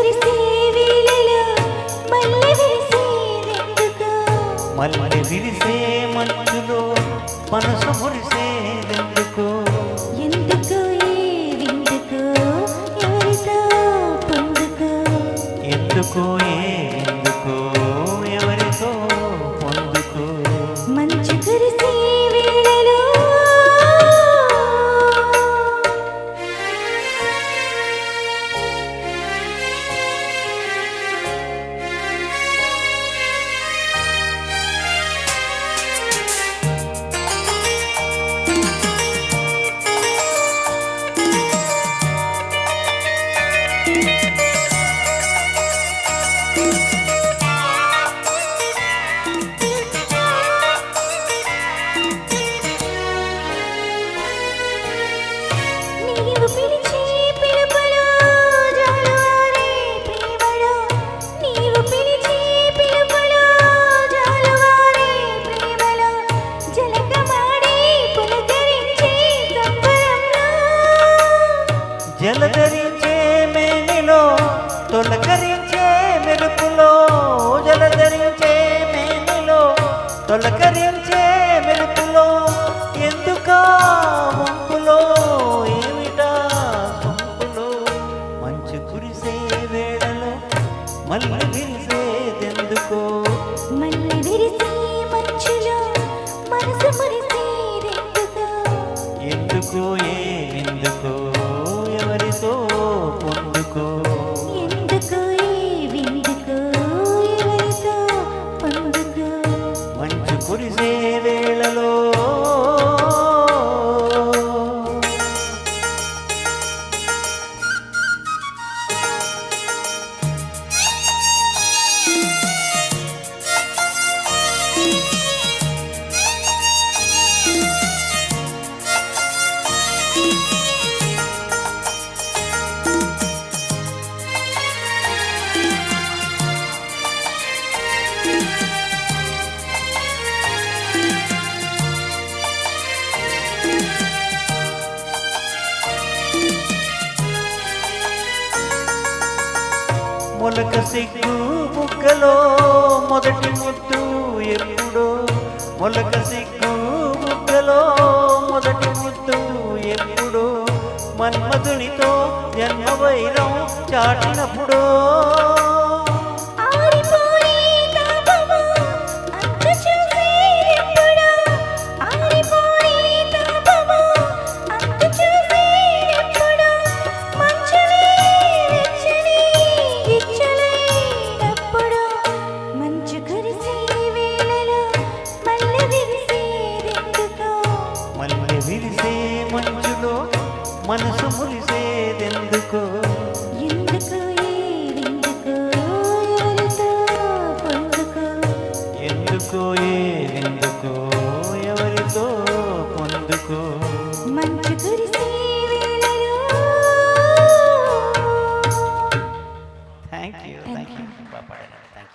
కురిసే వేళలో మల్లె విరిసేదెందుకు మల్లె విరిసే మంచులో మనసు మురిసేదెందుకు ఎందుకు ఏ విందుకు ఎవరితో పొందుకు ఎందుకు ఎందుకు ఎవరితో పొందుకు మంచు కురిసే వేళలో నీవు పిలిచే పిలుపులో జాలువారే ప్రేమలో నీవు పిలిచే పిలుపులో జాలువారే ప్రేమలో జలకమాడి పులకరించే సంబరంలో జలధరించే మేనిలో తొలకరించే మెరుపులో జలధరించే మేనిలో తొలకరించే మెరుపులో ఎందుకా వంపులో ఏమిటా సొంపులో మంచు కురిసే వేళలో మళ్ళీ విరిసేదెందుకో మల్లె విరిసే మంచులో మనసు మురిసేదెందుకు ఎందుకో ఎందుకో ఎవరితో పొందుకో ఎందుకు ఏ విందుకు ఎవరితో పొందుకు మంచు కురిసే వేళలో మొలక సిగ్గు బుగ్గలో మొదటి ముద్దు ఎప్పుడో మొలక సిగ్గు బుగ్గలో మొదటి ముద్దు ఎప్పుడో మన్మధునితో జన్మ వైరం చాటినప్పుడు ఆరిపోయే తాపమా అంతు చూసేదెప్పుడో ఆరిపోయే తాపమా అంతు చూసేదెప్పుడో మంచులే వెచ్చని గిచ్చులైనప్పుడు మంచు కురిసే వేళలో మల్లె విరిసేదెందుకు మల్లె విరిసే మంచులో మనసు మురిసేదెందుకో ఎందుకు ఏ విందుకు ఎవరితో పొందుకు ఎందుకో ఎందుకో ఎవరితో పొందుకో మంచు కురిసే వేళలో థ్యాంక్ యూ బాగా పాడారు థ్యాంక్ యూ